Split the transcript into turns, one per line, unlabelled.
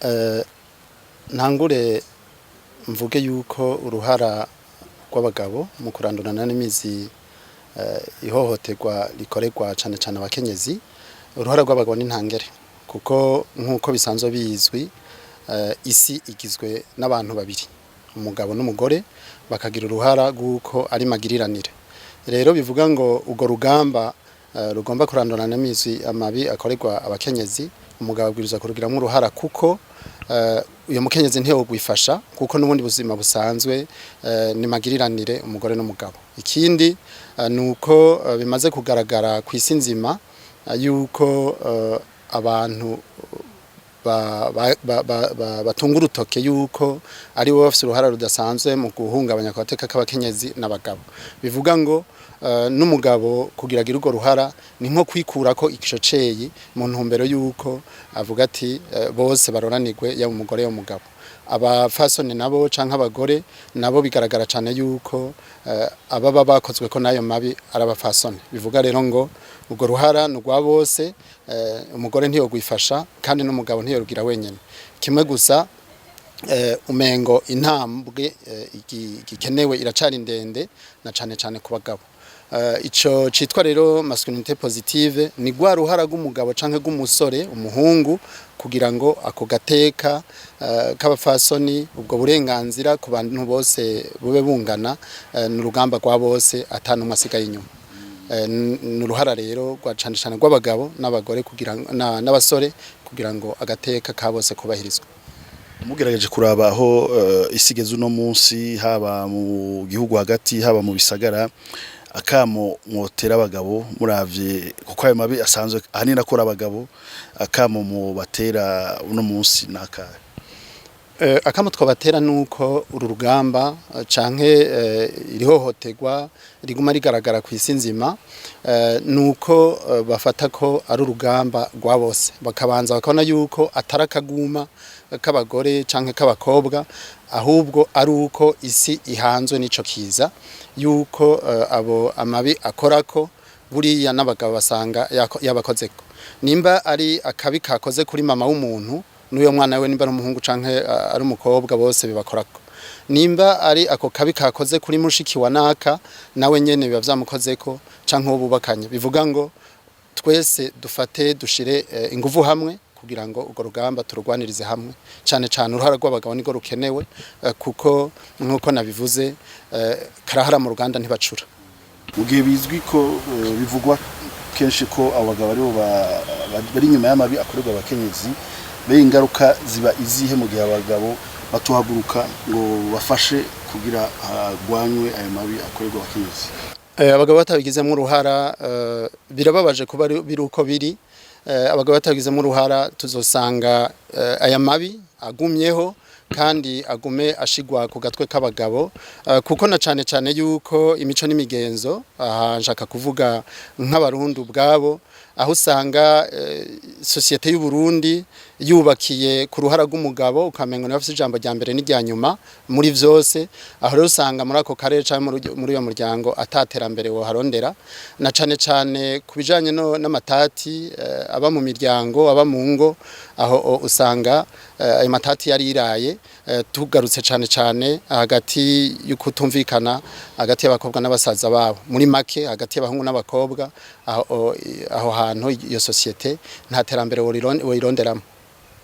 Eh, ntangure mvuge yuko uruhara rw'abagabo mu kurandurana n'imizi ihohoterwa rikorerwa cyane cyane abakenyezi. Uruhara rw'abagabo ni ntangere kuko nk'uko bisanzwe bizwi, isi igizwe n'abantu babiri, umugabo n'umugore, bakagira uruhara rw'uko ari magiriranire. Rero bivuga ngo urwo rugamba rugomba kurandurana n'imizi amabi akorerwa abakenyezi, umugabo abwirizwa kurugiramo uruhara kuko uyo mukenyezi ntiyo gwifasha kuko n'ubundi buzima busanzwe ni magiriranire umugore n'umugabo. Ikindi nuko bimaze kugaragara ku isi nzima yuko abantu batunga urutoke yuko ari bo bafite uruhara rudasanzwe mu guhungabanya agateka k'abakenyezi n'abagabo. Bivuga ngo n'umugabo kugira agire urwo ruhara ni nko kwikurako igishoceyi mu ntumbero yuko avuga ati bose baroranirwe yaba umugore y'umugabo. Abafasoni nabo canke abagore nabo bigaragara cyane yuko ababa bakozwe ko nayo mabi arabafasoni. Bivuga rero ngo urwo ruhara n'ugwa bose, umugore ntiyo gwifasha kandi n'umugabo ntiyo rugira wenyene. Kimwe gusa umengo intambwe igikenewe iracari ndende na cane cane ku bagabo. Ico citwa rero masculinité positive ni gwa ruhara rw'umugabo canke rw'umusore, umuhungu, kugira ngo ako gateka k'abafasoni, ubwo burenganzira ku bantu bose bube bungana, n'urugamba rwa bose atanumwe asigaye inyuma. N'uruhara rero rwa cane cane rw'abagabo n'abagore kugira n'abasore kugira ngo agateka ka bose kubahirizwe.
Mugerageje kuraba aho isigeze uno munsi, haba mu gihugu hagati haba mu bisagara, akamo mwotera abagabo muravye kuko ayo mabi asanzwe ahanini akora abagabo, akamo mu batera uno munsi nakahe?
Akamo twabatera nuko uru rugamba canke irihohoterwa riguma rigaragara ku isi nzima, nuko bafata ko ari urugamba rwa bose, bakabanza bakabona yuko atari akaguma k'abagore canke k'abakobwa, ahubwo ari uko isi ihanzwe n'ico kiza, yuko abo amabi akorako buriya n'abagabo basanga yabakozeko. Nimba ari akabi kakoze kuri mama w'umuntu, n'uyo mwana we nimba ari umuhungu canke ari umukobwa, bose bibakorako. Nimba ari ako kabi kakoze kuri mushiki wa naka, nawe nyene biba vyamukozeko canke uwo bubakanye. Bivuga ngo twese dufate dushire inguvu hamwe kugira ngo urwo rugamba turugwanirize hamwe, cane cane uruhara rw'abagabo niko rukenewe, kuko nkuko nabivuze karahara mu ruganda ntibacura.
Mu gihe bizwi ko bivugwa kenshi ko abagabo aribo bari inyuma y'amabi akorerwa abakenyezi, be ingaruka ziba izihe mu gihe abagabo batuhaguruka ngo bafashe kugira hagwanywe ayo mabi akorerwa abakenyezi?
Abagabo batabigizemo uruhara birababaje kuba biri uko biri. Abagabo batagizemo uruhara tuzosanga aya mabi agumyeho kandi agume ashigwa ku gatwe k'abagabo, kuko na cane cane yuko imico n'imigenzo, aha nshaka kuvuga nk'abarundi ubwabo, aho usanga societe y'u Burundi yubakiye ku ruhara rw'umugabo, ukamengo ni bafite ijambo rya mbere n'irya nyuma muri vyose. Aho rero usanga muri ako karere canke muri uyo muryango ataterambere wo harondera, na cane cane kubijanye n'amatati aba mu miryango, aba mu ngo, aho usanga ayo matati yariraye. Tugarutse cane cane hagati y'ukutumvikana hagati y'abakobwa n'abasaza babo, muri make hagati y'abahungu n'abakobwa, aho hantu iyo societe nta terambere wo ironderamo.